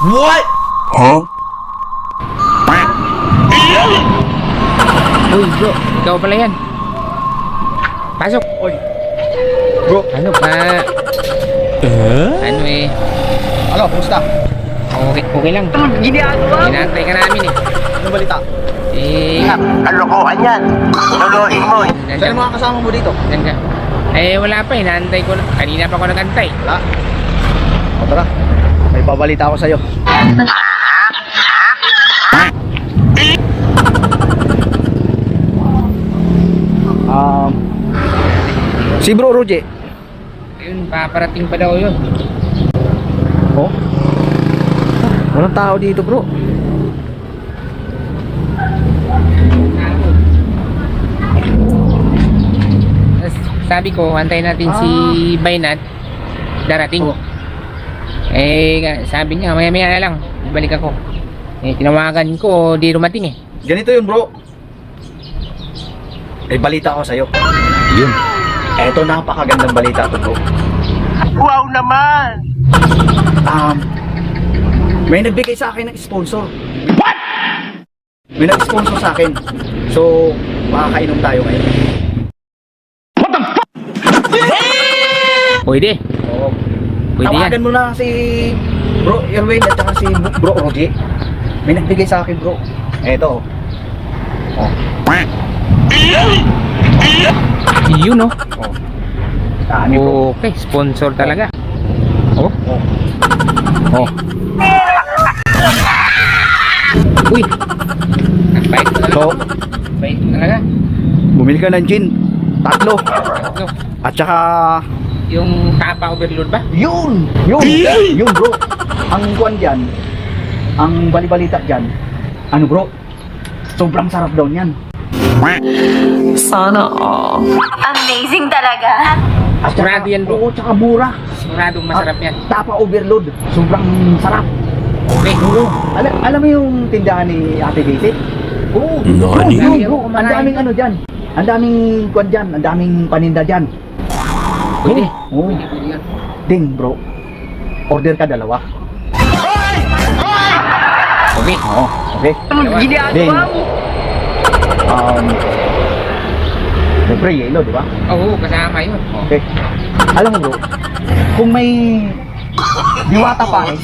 What? Huh? Uy bro, ikaw pala yan. Pasok. Oy. Bro. Ano pa? Ano eh? Ano, kumusta? Okay lang. Inaantay ka namin eh. Ano balita? Kalokohan yan. Luluhin mo eh. Saan ang mga kasama mo dito? Diyan ka. Wala pa, inaantay ko. Kanina pa ako nagantay. Wala. O tara. May pabalita ako sa'yo. Si Bro Roger. Ayun, paparating pa daw yun. Oh? Walang tao dito, bro. Sabi ko, antayin natin si Baynat. Darating. Oh. Sabi niya, maya-maya na lang. Balik ako. Tinawagan ko, di dumating eh. Ganito yun, bro. May balita ako sa'yo. Yun. Eto, napakagandang balita to, bro. Wow naman! May nagbigay sa akin ng sponsor. What? May nag-sponsor sa akin. So, makakainom tayo ngayon. Pwede. Oo. Pwede yan. Tawagan mo na si Bro Erwin at saka si Bro Roger. May nagbigay sa akin, bro. Eto. Oh. Yun oh. Oh. Dami, bro. Okay, sponsor talaga. Oh. Oh. Uy. Ang bait mo talaga. So, Bait mo talaga. bumili ka ng gin. 3. Ito. At saka Yung tapa overload ba? yun, bro. Ang kuwan dyan, ang balibalita dyan, ano bro, sobrang sarap daw niyan. Sana all. Amazing talaga. At saka, Sigurado yan, bro. oo, tsaka mura. Siguradong masarap yan. Tapa overload, sobrang sarap. Okay. Oo. Alam mo yung tindahan ni Ate Daisy? Oo. Nani? Bro, ang daming ano dyan. Ang daming kuwan dyan, ang daming paninda dyan. Pwede. Oo. Pwede yan. Ding bro, order ka 2. Okay. Oo, okay. Ding. Siyempre, yelo, di ba? Oo, kasama yun. Okay. Alam mo bro, kung may diwata pa eh,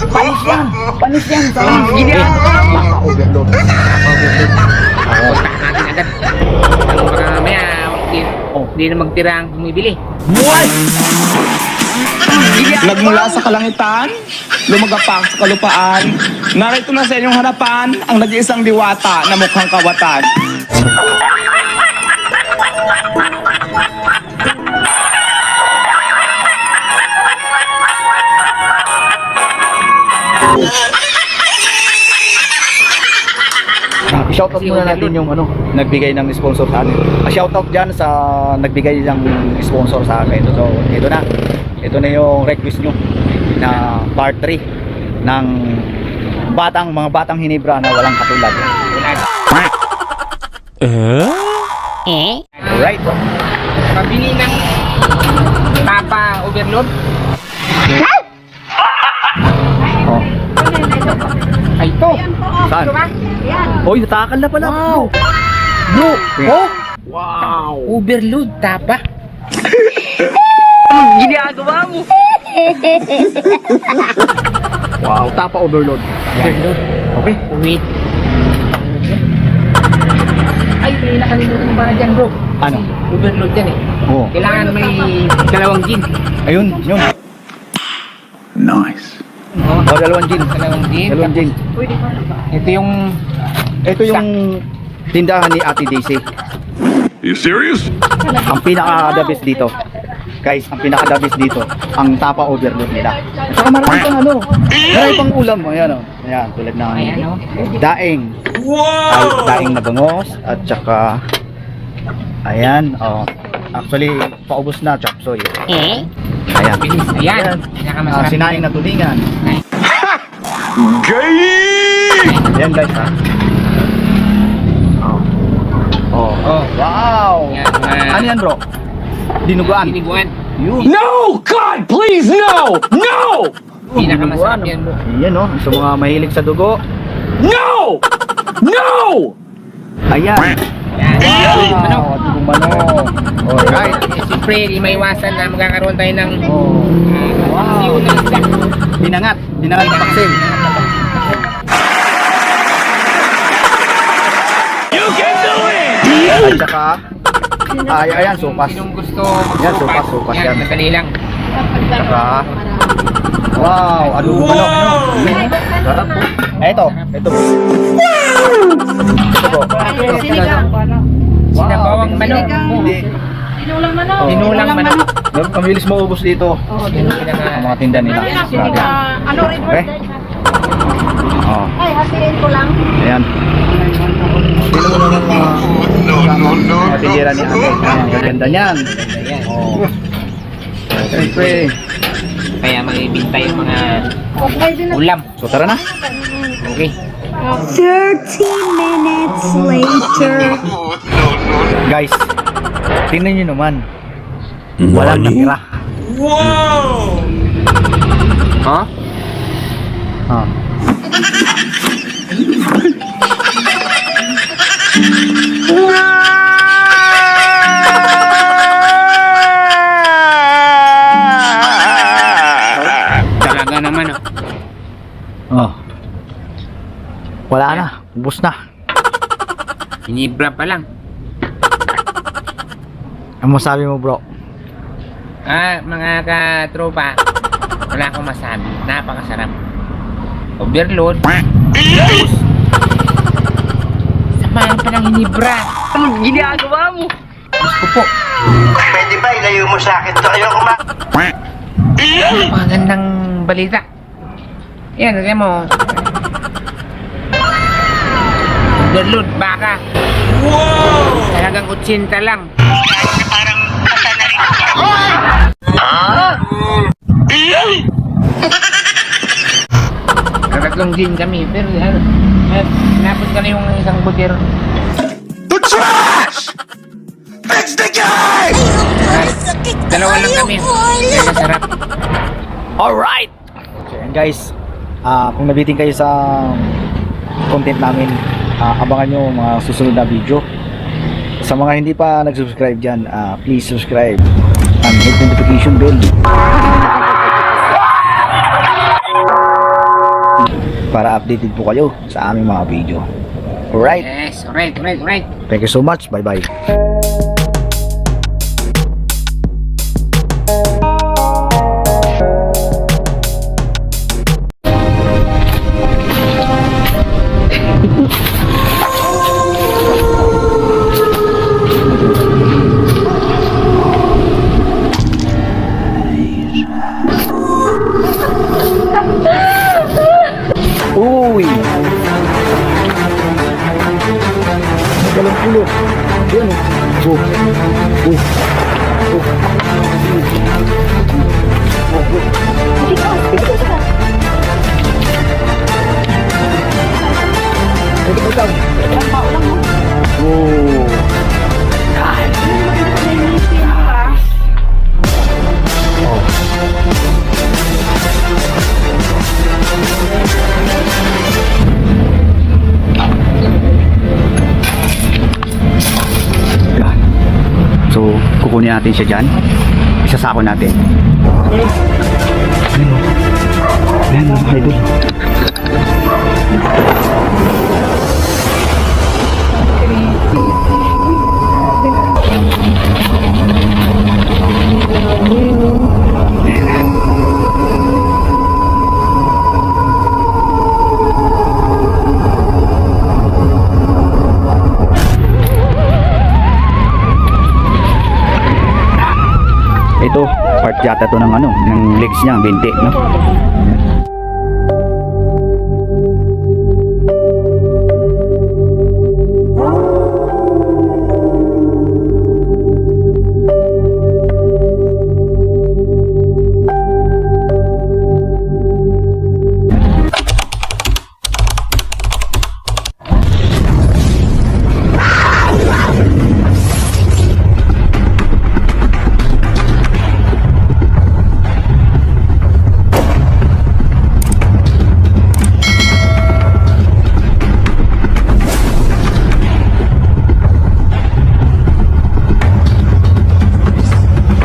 panis yan! Panis yan! Sa baka overload. Kontak natin agad. Ang baka mamaya, hindi na magtira ang bumibili. What? Nagmula sa kalangitan, lumagapak sa kalupaan. Narito na sa inyong harapan ang nag-iisang diwata na mukhang kawatan. Shoutout muna natin yung ano, nagbigay ng sponsor sa akin. Shoutout dyan sa nagbigay ng sponsor sa akin. So, ito na. Ito na yung request nyo na part 3 ng mga batang hinibra na walang katulad. Alright. Pabili ng tapa overload. Oh. Ay, ito. Saan? Ito ba? Oy, natakal na pala. Wow. Bro. Oh. Wow. Overload tapa. Wow, tapa overload. Overload. Okay. Wait. Ay, may nakalimutan mo para dyan, bro. Ano? Overload yan eh. Oh. Kailangan may 2 gin. Ayun, yun. Nice. Oh, Oh, 2 gin. 2 gin. 2 gin. Ito yung Ito yung tindahan ni Ate Daisy. You serious? Ang pinaka-the best dito. Guys, ang pinaka-the best dito, ang tapa overload nila. Saka marami pang ano, marami pang ulam. Ayan o. Ayan, tulad ng Ayan, oh. daing. Ay, daing na bangos. At saka, ayan, oh. Actually, paubos na, chop suey. Ayan. Ayan. Pinakamasarap. Sinaing na tulingan. Gay! Ayan guys, ha. Oh. Oh. Wow! Ayan, Ano yan bro? Dinuguan. Tiniguan. Yun. No! God, please, no! No! Pinakamasarap yan, bro. Yan no, sa mga mahilig sa dugo. No! No! Ayan. Yan. Manok. Dugong manok. Alright. Siyempre, di maiwasan na magkakaroon tayo ng Wow. siyo ng isda. Binangat na paksil. You can do it! At saka, ayan, sopas. Sinong gusto Yan, sopas, yan. Yan, madali lang. Saka, wow, adobong manok. Sarap po. Ito. Ito po. Sinabawang manok. Hindi. Tinulang manok. Mabilis maubos dito. Ang mga tinda nila. Grabe. Ano rin Okay. Oh, Ay, hatiin ko lang. ayan. Sino mo naman mga tindira ni ate? Ang gaganda niyan. Ayan. Oh. Siyempre. Kaya magbibinta yung mga ulam. So tara na. Okay. 30 minutes later. Guys, tingnan nyo naman. Walang natira. Wow! Ha? Ha? Talaga naman, oh. Oh. Wala na. Ubus na. Hinibra pa lang. Ano masabi mo, bro? Mga katropa, wala akong masabi. Napakasarap. Overload. Samahan pa ng hinibra. Anong ginagawa mo? Gusto po. Pwede ba ilayo mo sa akin to? Ayoko Magandang balita. Yan, alam mo. Overload, baka. Wow! Talagang 80 lang. Tatlong gin kami, pero napot ka na yung isang butir. The trash! It's the game! Dalawa lang kami. Kaya masarap. Alright! So yan guys, kung nabitin kayo sa content namin, abangan nyo mga susunod na video. Sa mga hindi pa nag-subscribe dyan, please subscribe and hit notification bell para updated po kayo sa aming mga video. Alright, Yes, alright. thank you so much, bye bye. Uy! Dalang pulo. Yan o. So, kukunin natin siya dyan. Isasako natin. Ayan mga idol. Ito, part yata to ng ng legs niya, 20, no?